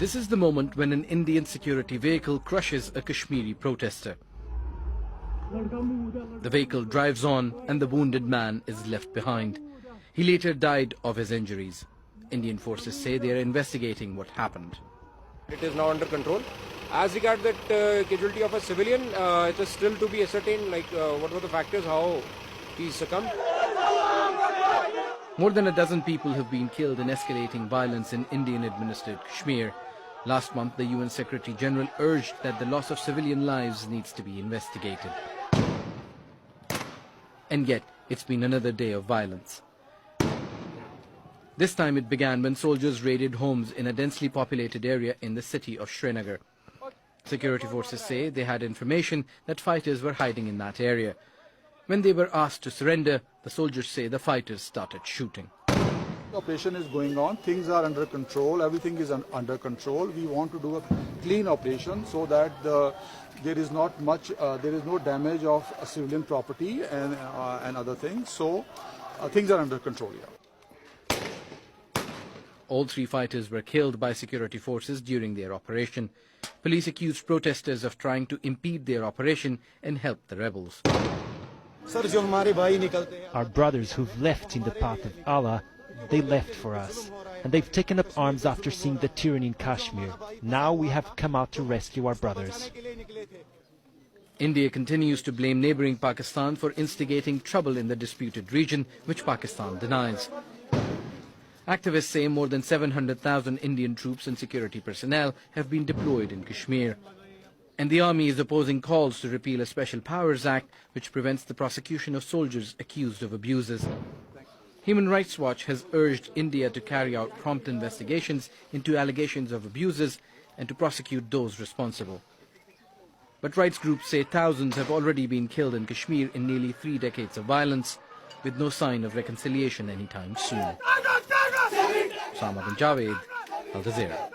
This is the moment when an Indian security vehicle crushes a Kashmiri protester. The vehicle drives on and the wounded man is left behind. He later died of his injuries. Indian forces say they are investigating what happened. It is now under control. As regards that casualty of a civilian, it is still to be ascertained, what were the factors, how he succumbed. More than a dozen people have been killed in escalating violence in Indian-administered Kashmir. Last month, the UN Secretary General urged that the loss of civilian lives needs to be investigated. And yet, it's been another day of violence. This time it began when soldiers raided homes in a densely populated area in the city of Srinagar. Security forces say they had information that fighters were hiding in that area. When they were asked to surrender, the soldiers say the fighters started shooting. The operation is going on, things are under control, everything is under control. We want to do a clean operation so that there is no damage of civilian property and other things. So things are under control here. All three fighters were killed by security forces during their operation. Police accused protesters of trying to impede their operation and help the rebels. Our brothers who've left in the path of Allah, they left for us. And they've taken up arms after seeing the tyranny in Kashmir. Now we have come out to rescue our brothers. India continues to blame neighboring Pakistan for instigating trouble in the disputed region, which Pakistan denies. Activists say more than 700,000 Indian troops and security personnel have been deployed in Kashmir. And the army is opposing calls to repeal a Special Powers Act which prevents the prosecution of soldiers accused of abuses. Human Rights Watch has urged India to carry out prompt investigations into allegations of abuses and to prosecute those responsible. But rights groups say thousands have already been killed in Kashmir in nearly 3 decades of violence, with no sign of reconciliation anytime soon. Samad and Javed, Al Jazeera.